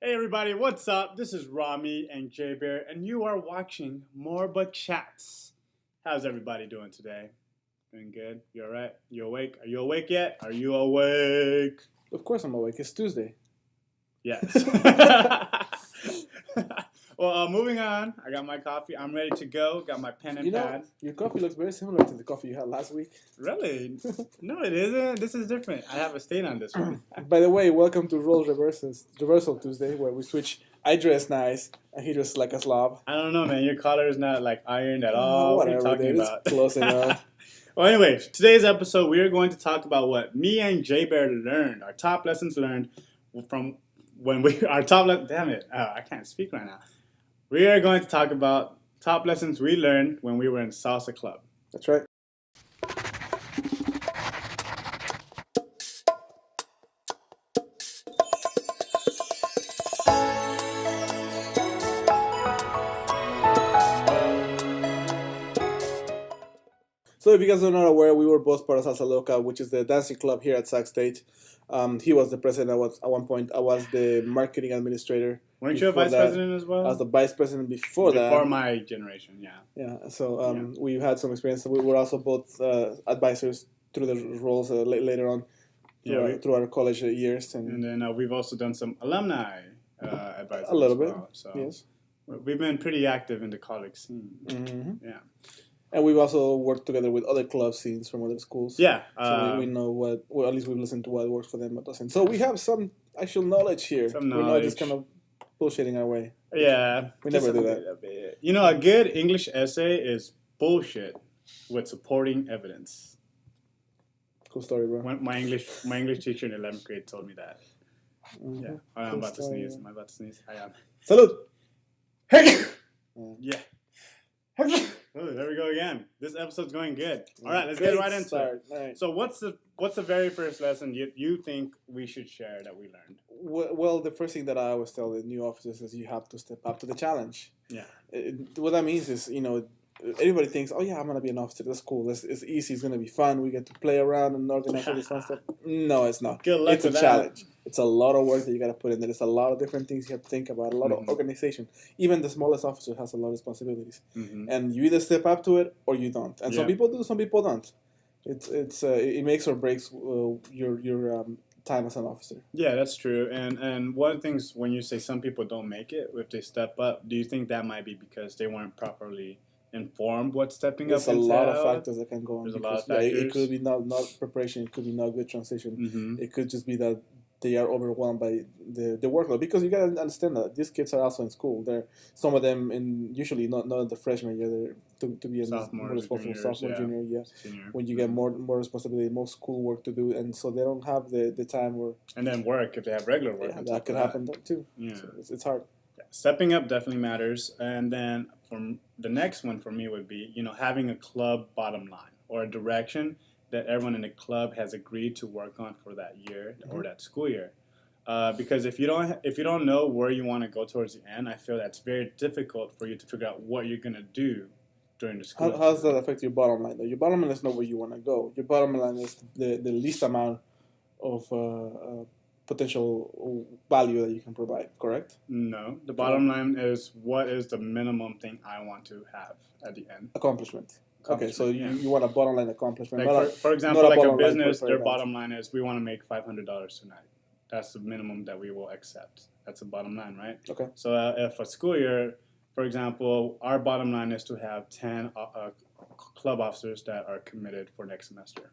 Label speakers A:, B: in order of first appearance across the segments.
A: Hey everybody, what's up? This is Romi and J.Bear, and you are watching More But Chats. How's everybody doing today? Doing good? You alright? You awake? Are you awake yet? Are you awake?
B: Of course I'm awake. It's Tuesday.
A: Yes. Well, moving on. I got my coffee. I'm ready to go. Got my pen and pad.
B: Your coffee looks very similar to the coffee you had last week.
A: Really? No, it isn't. This is different. I have a stain on this one.
B: By the way, welcome to Reversal Tuesday, where we switch. I dress nice, and he dresses like a slob.
A: I don't know, man. Your collar is not like ironed at all. What are you talking about?
B: It's close enough.
A: Well, anyway, today's episode, we are going to talk about what me and J.Bear learned, our top lessons learned from when we, damn it, I can't speak right now. We are going to talk about top lessons we learned when we were in salsa club.
B: That's right. So if you guys are not aware, we were both part of Salsa Loca, which is the dancing club here at Sac State. He was the president. At one point. I was the marketing administrator.
A: Weren't you a vice president as well?
B: I was the vice president before that.
A: Before my generation, yeah.
B: Yeah, so we had some experience. We were also both advisors through the roles later on through our college years.
A: And then we've also done some alumni advisors.
B: A little bit,
A: so
B: yes.
A: We've been pretty active in the college scene.
B: Mm-hmm.
A: Yeah.
B: And we've also worked together with other club scenes from other schools.
A: Yeah.
B: So we know what, well, at least we've listened to what works for them, but doesn't. So we have some actual knowledge here. We're not just kind of bullshitting our way.
A: Yeah.
B: We never do that.
A: You know, a good English essay is bullshit with supporting evidence.
B: Cool story, bro.
A: My English teacher in 11th grade told me that. Mm-hmm. Yeah. I'm about to sneeze. Am I about to sneeze? I am.
B: Salud!
A: Hey! Yeah. Oh, there we go again. This episode's going good. All right, let's get right into it. Right. So what's the very first lesson you think we should share that we learned?
B: Well, the first thing that I always tell the new officers is you have to step up to the challenge.
A: Yeah.
B: What that means is, everybody thinks, oh yeah, I'm gonna be an officer. That's cool. It's easy. It's gonna be fun. We get to play around and organize all this fun stuff. No, it's not.
A: Good luck
B: it's a challenge. It's a lot of work that you gotta put in. There's a lot of different things you have to think about. A lot of organization. Even the smallest officer has a lot of responsibilities, and you either step up to it or you don't. And some people do, some people don't. It makes or breaks your time as an officer.
A: Yeah, that's true. And one of the things when you say some people don't make it if they step up, do you think that might be because they weren't properly informed what stepping up entailed?
B: There's a lot of factors that can go on.
A: There's a lot of factors.
B: It could be not preparation. It could be not good transition.
A: Mm-hmm.
B: It could just be that they are overwhelmed by the workload, because you gotta understand that these kids are also in school. Some of them usually not the freshman year, they're to be a more responsible sophomore, junior. Yeah, senior. When you get more responsibility, more school work to do, and so they don't have the time where.
A: And then work if they have regular work.
B: Yeah, that could happen too.
A: Yeah,
B: so it's hard.
A: Yeah. Stepping up definitely matters, and then from the next one for me would be having a club bottom line or a direction that everyone in the club has agreed to work on for that year or that school year. Because if you don't know where you want to go towards the end, I feel that's very difficult for you to figure out what you're gonna do during the school.
B: How does that affect your bottom line? Though? Your bottom line is not where you want to go. Your bottom line is the least amount of potential value that you can provide. Correct?
A: No, the bottom line is what is the minimum thing I want to have at the end.
B: Accomplishment. Okay, so you want a bottom line accomplishment.
A: Like for example, like a business, their bottom line is we want to make $500 tonight. That's the minimum that we will accept. That's the bottom line, right?
B: Okay.
A: So if a school year, for example, our bottom line is to have 10 club officers that are committed for next semester.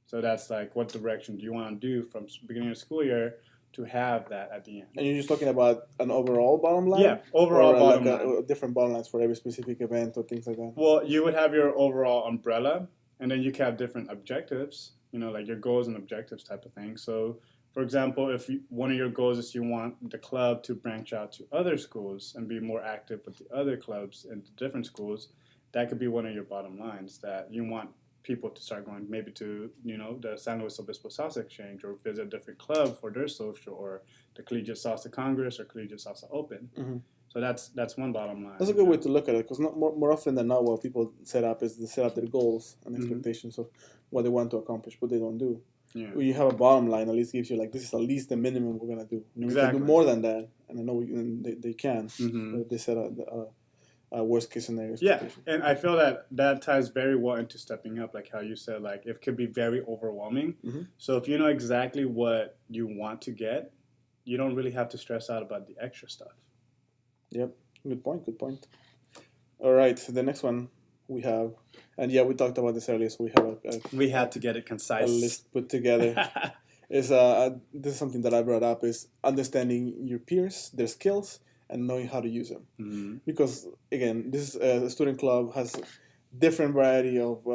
A: So that's like, what direction do you want to do from beginning of school year to have that at the end?
B: And you're just talking about an overall bottom line?
A: Yeah, overall bottom line.
B: Different bottom lines for every specific event or things like that?
A: Well, you would have your overall umbrella, and then you can have different objectives, like your goals and objectives type of thing. So, for example, if one of your goals is you want the club to branch out to other schools and be more active with the other clubs in the different schools, that could be one of your bottom lines, that you want people to start going maybe to the San Luis Obispo Salsa Exchange, or visit a different club for their social, or the Collegiate Salsa Congress or Collegiate Salsa Open.
B: Mm-hmm.
A: So that's one bottom line.
B: That's a good way to look at it, because more often than not, what people set up is they set up their goals and expectations of what they want to accomplish, but they don't do. you have a bottom line, at least gives you like, this is at least the minimum we're gonna do. We can do more than that, and I know they can. But they set a worst case scenario.
A: Yeah, and I feel that ties very well into stepping up, like how you said, like it could be very overwhelming. So if you know exactly what you want to get, you don't really have to stress out about the extra stuff.
B: Yep, good point. All right, the next one we have, and we talked about this earlier, so we have
A: we had to get it concise.
B: A list put together. This is something that I brought up, is understanding your peers, their skills, and knowing how to use them. Because again, this a student club has different variety of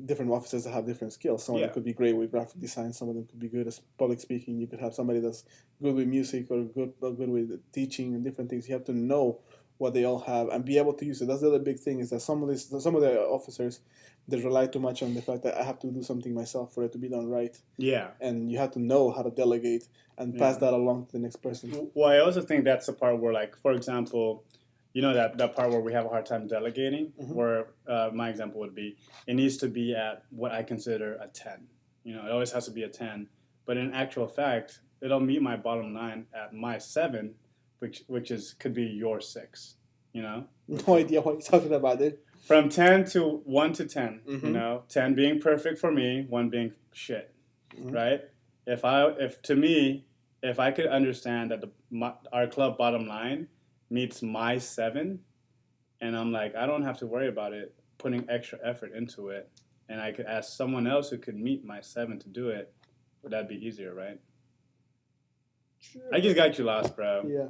B: different officers that have different skills. Some of them could be great with graphic design. Some of them could be good at public speaking. You could have somebody that's good with music or good with teaching and different things. You have to know what they all have and be able to use it. That's the other big thing, is that some of the officers, they rely too much on the fact that I have to do something myself for it to be done right.
A: Yeah.
B: And you have to know how to delegate and pass that along to the next person.
A: Well, I also think that's the part where, like, for example, you know, that part where we have a hard time delegating, where my example would be, it needs to be at what I consider a 10. You know, it always has to be a 10. But in actual fact, it'll meet my bottom line at my 7, which could be your 6, you know?
B: No idea what you're talking about, dude.
A: From 10 to 1 to 10, you know? 10 being perfect for me, 1 being shit, right? If I could understand that our club bottom line meets my 7, and I'm like, I don't have to worry about it, putting extra effort into it, and I could ask someone else who could meet my 7 to do it, would that be easier, right? Sure. I just got you lost, bro.
B: Yeah.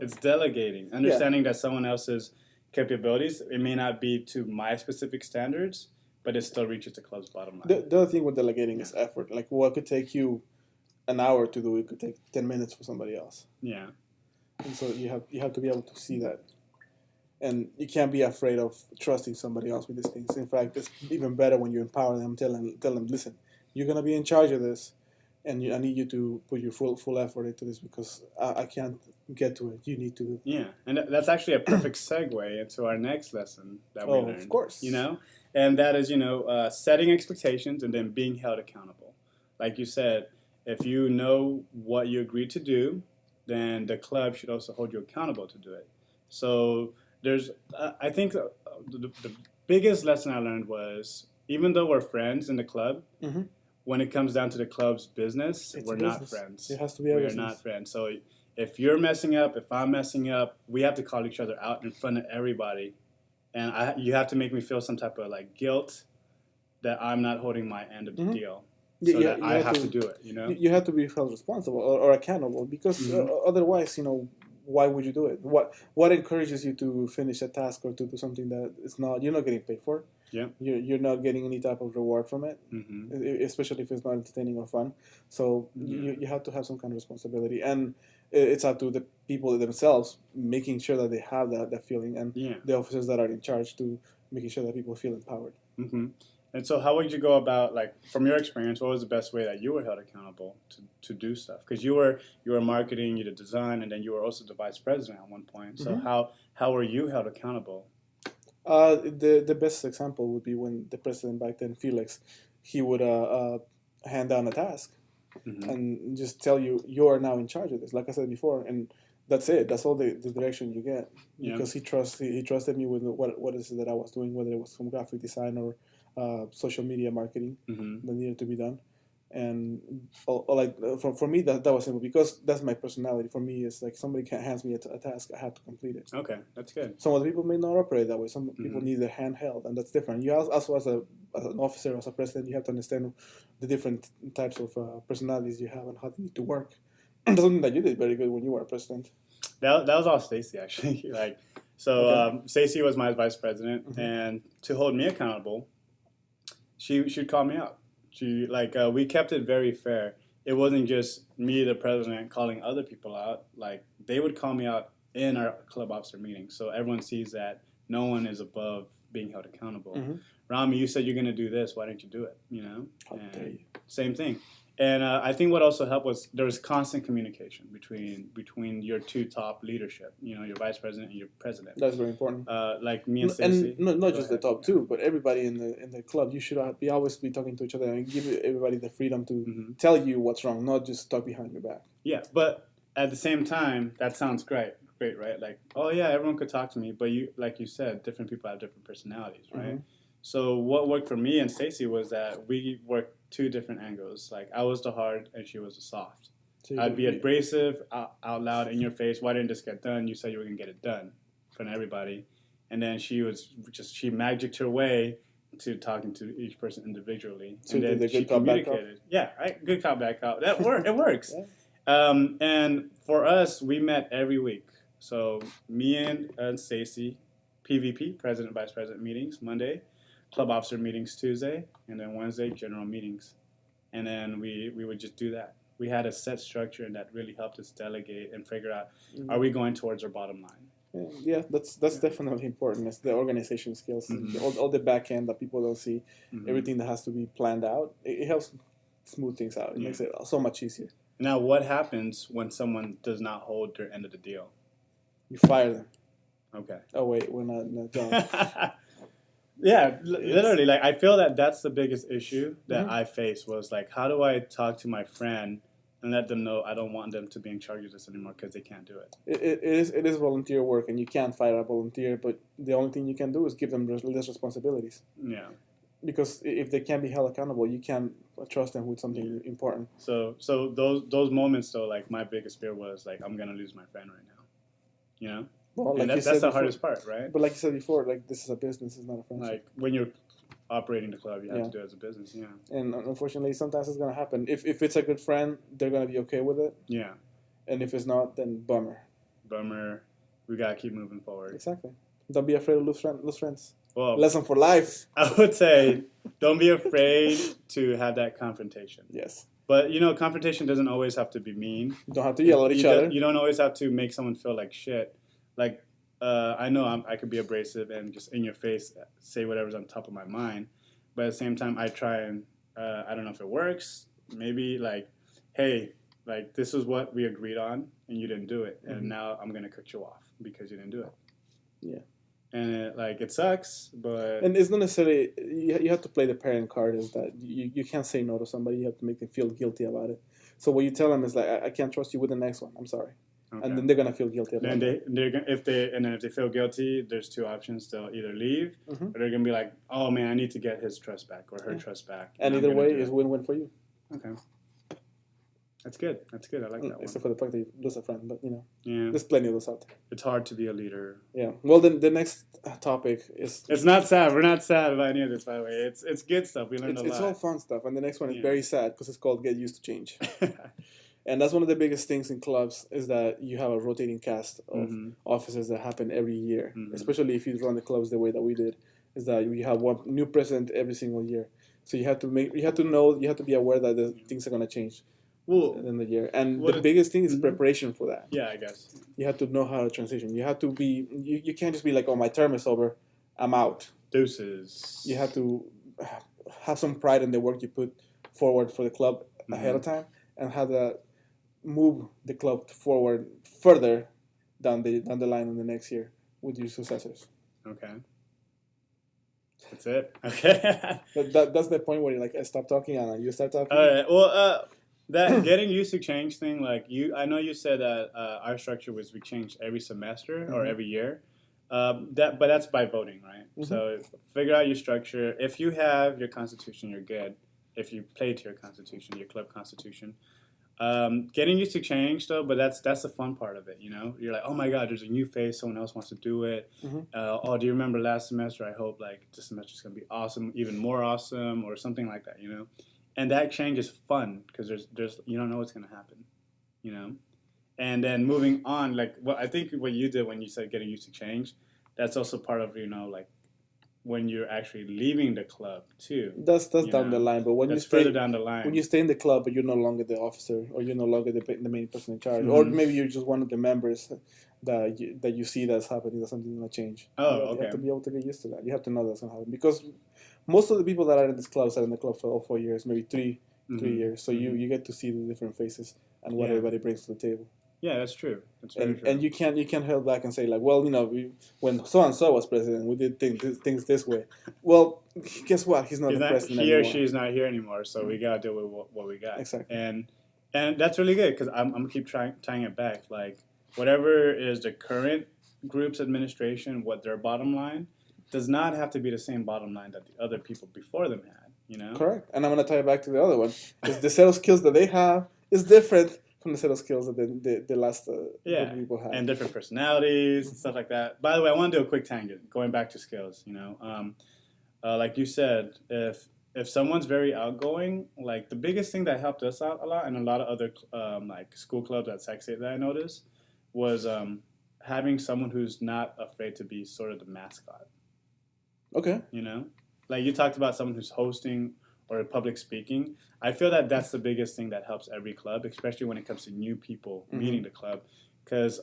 A: It's delegating, understanding that someone else's capabilities, it may not be to my specific standards, but it still reaches the club's bottom line.
B: The other thing with delegating is effort. Like, what could take you an hour to do, it could take 10 minutes for somebody else.
A: Yeah.
B: And so you have to be able to see that. And you can't be afraid of trusting somebody else with these things. In fact, it's even better when you empower them, tell them, listen, you're going to be in charge of this, and I need you to put your full effort into this, because I can't get to it. You need to.
A: Yeah, and that's actually a perfect segue into our next lesson that we learned.
B: Of course.
A: You know, and that is, setting expectations and then being held accountable. Like you said, if you know what you agreed to do, then the club should also hold you accountable to do it. So there's, I think the biggest lesson I learned was, even though we're friends in the club, when it comes down to the club's business, we're not friends.
B: It has to be a business.
A: We're not friends. So if you're messing up, if I'm messing up, we have to call each other out in front of everybody. And you have to make me feel some type of like guilt that I'm not holding my end of the deal. So that I have to do it, you know?
B: You have to be held responsible or accountable, because otherwise, why would you do it? What encourages you to finish a task or to do something that you're not getting paid for?
A: Yeah,
B: you're not getting any type of reward from it, especially if it's not entertaining or fun. So you have to have some kind of responsibility, and it's up to the people themselves making sure that they have that feeling, and the officers that are in charge to making sure that people feel empowered.
A: And so how would you go about, like, from your experience, what was the best way that you were held accountable to do stuff? Because you were marketing, you did design, and then you were also the vice president at one point. So how were you held accountable?
B: The best example would be when the president back then, Felix, he would hand down a task and just tell you are now in charge of this. Like I said before, and that's it. That's all the direction you get, because he trusted me with what is it that I was doing, whether it was some graphic design or social media marketing that needed to be done. And for me, that was simple, because that's my personality. For me, it's like somebody hands me a task, I have to complete it.
A: Okay, that's good.
B: Some other people may not operate that way. Some people need their hand held, and that's different. You also, as an officer, as a president, you have to understand the different types of personalities you have and how they need to work. That's something that you did very good when you were a president.
A: That was all Stacy, actually. Stacy was my vice president, and to hold me accountable, she'd call me out. We kept it very fair. It wasn't just me, the president, calling other people out. Like, they would call me out in our club officer meeting, so everyone sees that no one is above being held accountable. Romi, you said you're going to do this. Why didn't you do it?
B: How dare you?
A: Same thing. And I think what also helped was there was constant communication between your two top leadership. Your vice president and your president.
B: That's very important.
A: Like me and Stacey.
B: And not just the top two, but everybody in the club. You should always be talking to each other and give everybody the freedom to tell you what's wrong, not just talk behind your back.
A: Yeah, but at the same time, that sounds great, right? Like, oh yeah, everyone could talk to me, but like you said, different people have different personalities, right? So what worked for me and Stacey was that we worked two different angles. Like I was the hard and she was the soft. So I'd be abrasive, out loud, in your face. Why didn't this get done? You said you were gonna get it done in front of everybody, and then she magicked her way to talking to each person individually,
B: so
A: and then she communicated. Yeah, right. Good cop, bad cop. That it works. Yeah. And for us, we met every week. So me and Stacey, PVP, President Vice President meetings Monday. Club officer meetings Tuesday, and then Wednesday general meetings, and then we would just do that. We had a set structure, and that really helped us delegate and figure out are we going towards our bottom line.
B: Yeah, that's definitely important. It's the organization skills, all the back end that people don't see, everything that has to be planned out. It helps smooth things out. It makes it so much easier.
A: Now, what happens when someone does not hold their end of the deal?
B: You fire them.
A: Okay.
B: Oh wait, we're not done.
A: Yeah, literally. Like I feel that's the biggest issue that I face was like, how do I talk to my friend and let them know I don't want them to be in charge of this anymore because they can't do it.
B: It is volunteer work, and you can't fire a volunteer, but the only thing you can do is give them less responsibilities.
A: Yeah.
B: Because if they can't be held accountable, you can't trust them with something important.
A: So those moments though, like my biggest fear was like I'm gonna lose my friend right now. You know.
B: Well, like
A: that's the hardest part, right?
B: But like you said before, like this is a business, it's not a friendship.
A: Like when you're operating the club, you have to do it as a business, yeah.
B: And unfortunately, sometimes it's gonna happen. If it's a good friend, they're gonna be okay with it.
A: Yeah.
B: And if it's not, then bummer.
A: Bummer. We gotta keep moving forward.
B: Exactly. Don't be afraid to lose friends.
A: Well,
B: lesson for life.
A: I would say, don't be afraid to have that confrontation.
B: Yes.
A: But confrontation doesn't always have to be mean.
B: You don't have to yell at each other.
A: You don't always have to make someone feel like shit. Like, I know I could be abrasive and just in your face say whatever's on top of my mind. But at the same time, I try and, I don't know if it works. Maybe like, hey, like this is what we agreed on and you didn't do it. And now I'm going to cut you off because you didn't do it.
B: Yeah.
A: And it sucks, but...
B: And it's not necessarily... You have to play the parent card is that you can't say no to somebody. You have to make them feel guilty about it. So what you tell them is like, I can't trust you with the next one. I'm sorry. Okay. And then they're gonna feel guilty about it.
A: If they feel guilty, there's two options. They'll either leave, or they're gonna be like, "Oh man, I need to get his trust back or her trust back."
B: And either way, it's win-win for you.
A: Okay, that's good. That's good. I like that one.
B: Except for the fact that you lose a friend, but
A: yeah,
B: there's plenty of those out there.
A: It's hard to be a leader.
B: Yeah. Well, then the next topic is.
A: It's not sad. We're not sad about any of this, by the way. It's good stuff. We learned a lot.
B: It's all fun stuff, and the next one is very sad because it's called "Get Used to Change." And that's one of the biggest things in clubs is that you have a rotating cast of officers that happen every year, especially if you run the clubs the way that we did, is that you have one new president every single year. So you have to be aware that the things are going to change in the year. And the biggest thing is preparation for that.
A: Yeah, I guess.
B: You have to know how to transition. You have to be, you can't just be like, oh, my term is over, I'm out.
A: Deuces.
B: You have to have some pride in the work you put forward for the club ahead of time and have that move the club forward further down the line in the next year with your successors.
A: Okay. That's it. Okay.
B: That's the point where you like, I stop talking and you start talking.
A: All right. Well, that getting used to change thing, like I know you said that our structure was we change every semester or every year. But that's by voting, right? So figure out your structure. If you have your constitution, you're good. If you play to your constitution, your club constitution. Getting used to change though, but that's the fun part of it, You're like, oh my God, there's a new face, someone else wants to do it. Oh, do you remember last semester? I hope like this semester's gonna be awesome, even more awesome, or something like that, And that change is fun because there's you don't know what's gonna happen, And then moving on, like I think what you did when you said getting used to change, that's also part of like when you're actually leaving the club too.
B: That's down the line, but when you stay
A: further down the line,
B: when you stay in the club, but you're no longer the officer, or you're no longer the main person in charge, or maybe you're just one of the members that you see that's happening, that something's gonna change.
A: Oh, okay.
B: You have to be able to get used to that. You have to know that's gonna happen because most of the people that are in this club are in the club for all 4 years, maybe 3 3 years. So you get to see the different faces and what everybody brings to the table.
A: Yeah, that's true. That's very true.
B: And you can't hold back and say like, well, when so and so was president, we did things this way. Well, guess what? He's not the president
A: he
B: anymore.
A: Or she's not here anymore, so we gotta deal with what we got.
B: Exactly.
A: And that's really good because I'm gonna keep tying it back. Like whatever is the current group's administration, what their bottom line does not have to be the same bottom line that the other people before them had.
B: Correct. And I'm gonna tie it back to the other one because the set of skills that they have is different from the set of skills that the last people have.
A: And different personalities and stuff like that. By the way, I want to do a quick tangent going back to skills. Like you said, if someone's very outgoing, like the biggest thing that helped us out a lot, and a lot of other like school clubs at Sac State that I noticed was having someone who's not afraid to be sort of the mascot.
B: Okay.
A: Like you talked about someone who's hosting or public speaking. I feel that that's the biggest thing that helps every club, especially when it comes to new people meeting the club. Because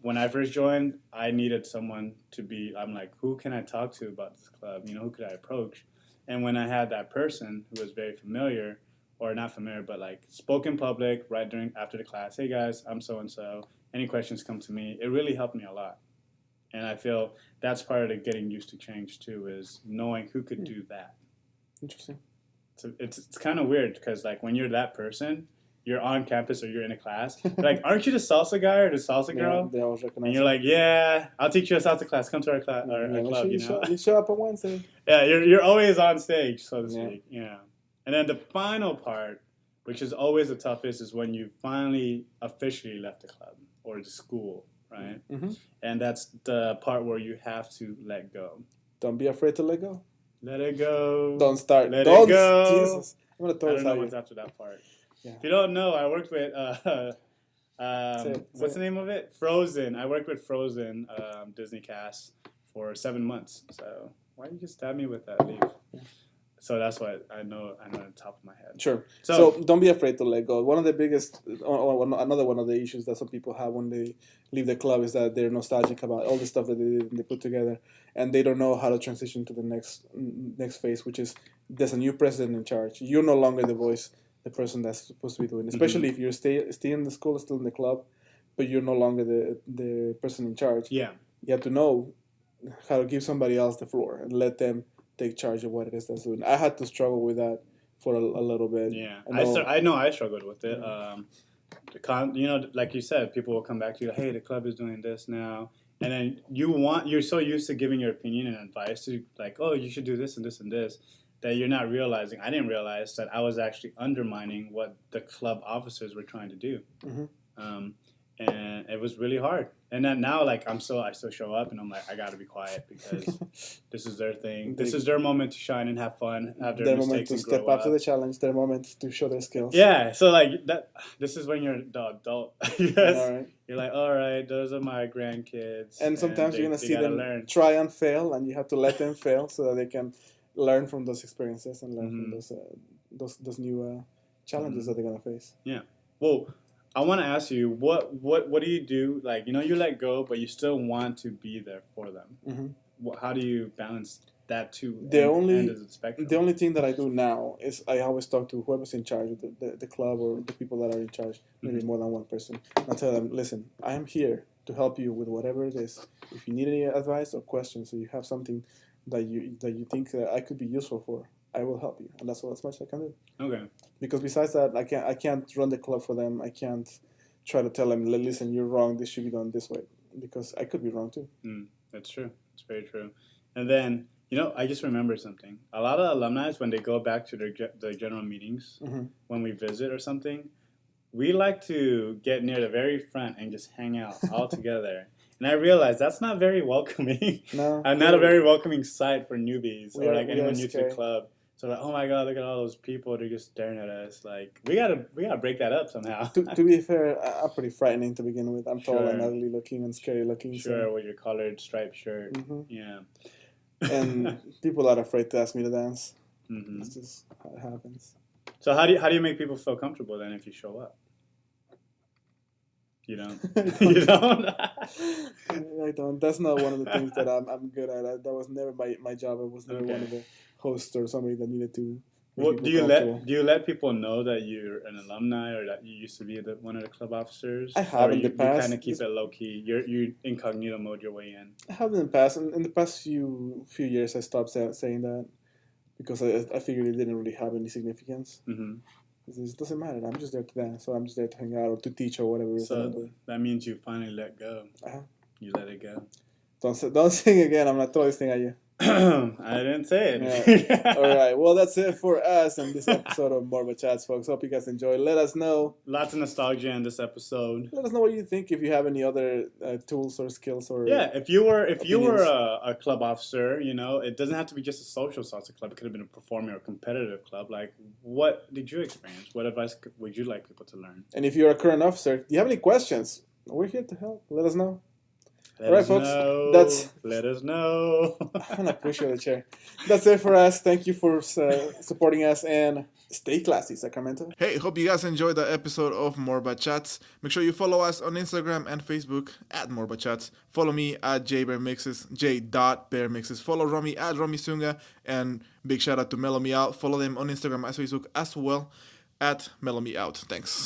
A: when I first joined, I needed someone to be, I'm like, who can I talk to about this club? Who could I approach? And when I had that person who was very familiar, or not familiar, but like spoke in public right after the class, hey guys, I'm so-and-so. Any questions, come to me. It really helped me a lot. And I feel that's part of the getting used to change too, is knowing who could do that.
B: Interesting.
A: So it's kind of weird because like when you're that person, you're on campus or you're in a class, like, aren't you the salsa guy or the salsa girl?
B: They always recognize.
A: And you're like, yeah, I'll teach you a salsa class. Come to our class or our club.
B: You show up on Wednesday.
A: Yeah, you're always on stage, so to speak. Yeah. And then the final part, which is always the toughest, is when you finally officially left the club or the school, right?
B: Mm-hmm.
A: And that's the part where you have to let go.
B: Don't be afraid to let go.
A: Let it go.
B: Don't start.
A: Let it go.
B: Jesus. I'm gonna throw
A: I don't know what's after that part. Yeah. If you don't know, I worked with what's the name of it? Frozen. I worked with Frozen Disney cast for 7 months. So why did you just stab me with that leaf? So that's what I know on the top of my head. Sure.
B: So don't be afraid to let go. One of the biggest, another one of the issues that some people have when they leave the club is that they're nostalgic about all the stuff that they did and they put together, and they don't know how to transition to the next phase, which is there's a new president in charge. You're no longer the voice, the person that's supposed to be doing it. Especially if you're still in the school, still in the club, but you're no longer the person in charge. Yeah. You have to know how to give somebody else the floor and let them take charge of what it is that's doing. I had to struggle with that for a little bit.
A: Yeah, I know I struggled with it. Yeah. Like you said, people will come back to you, hey, the club is doing this now. And then you're so used to giving your opinion and advice to like, oh, you should do this and this and this, that you're not realizing. I didn't realize that I was actually undermining what the club officers were trying to do. Mm-hmm. And it was really hard. And then now, like, I still show up and I'm like, I got to be quiet because this is their thing. This is their moment to shine and have fun, have their mistakes and grow up.
B: Their moment to step up to the challenge, their moment to show their skills.
A: Yeah, so, like, this is when you're the adult. Yes. Right. You're like, all right, those are my grandkids.
B: And sometimes you're going to see them try and fail, and you have to let them fail so that they can learn from those experiences and learn from those new challenges that they're going to face.
A: Yeah. Well, I want to ask you, what do you do? Like, you let go, but you still want to be there for them. Mm-hmm. How do you balance that two ends of the spectrum?
B: The only thing that I do now is I always talk to whoever's in charge of the club or the people that are in charge, maybe more than one person. I tell them, listen, I am here to help you with whatever it is. If you need any advice or questions, or you have something that you think that I could be useful for, I will help you, and that's as much as I can do. Okay. Because besides that, I can't run the club for them. I can't try to tell them, listen, you're wrong. This should be done this way, because I could be wrong too.
A: That's true. It's very true. And then I just remembered something. A lot of alumni, when they go back to their general meetings, when we visit or something, we like to get near the very front and just hang out all together. And I realized that's not very welcoming. No, and not a very welcoming sight for newbies or like anyone new to the club. So like, oh my God, look at all those people. They're just staring at us. Like, we gotta break that up somehow.
B: To be fair, I'm pretty frightening to begin with. I'm tall and ugly looking and scary looking.
A: Sure, with your collared striped shirt. Mm-hmm. Yeah.
B: And people are afraid to ask me to dance. Mm-hmm. It's just how it happens.
A: So how do you make people feel comfortable then if you show up? You don't? You don't?
B: I don't. That's not one of the things that I'm good at. That was never my job. I was never one of the hosts or somebody that needed to
A: Well, do you let people know that you're an alumni or that you used to be one of the club officers?
B: I have in the past.
A: You kind of keep it low key. You incognito mode your way in.
B: I have in the past. In the past few years, I stopped saying that because I figured it didn't really have any significance.
A: Mm-hmm.
B: It doesn't matter. I'm just there to dance, so I'm just there to hang out or to teach or whatever.
A: So that means you finally let go.
B: Uh-huh.
A: You let it go.
B: Don't sing again. I'm not throwing this thing at you.
A: I didn't say it.
B: Yeah. All right. Well, that's it for us in this episode of More Chats, folks. Hope you guys enjoy. Let us know.
A: Lots of nostalgia in this episode.
B: Let us know what you think. If you have any other tools or skills or
A: if you were a club officer, it doesn't have to be just a social salsa club. It could have been a performing or competitive club. Like, what did you experience? What advice would you like people to learn?
B: And if you're a current officer, do you have any questions? We're here to help. Let us know.
A: All right, folks. Let us know.
B: I'm gonna push you on the chair. That's it for us. Thank you for supporting us and stay classy, Sacramento.
C: Hey, hope you guys enjoyed the episode of Morba Chats. Make sure you follow us on Instagram and Facebook at Morba Chats. Follow me at J.Bear Mixes, J.Bear Mixes. Follow Romi at Romi Sunga, and big shout out to Mellow Me Out. Follow them on Instagram and Facebook as well at Mellow Me Out. Thanks.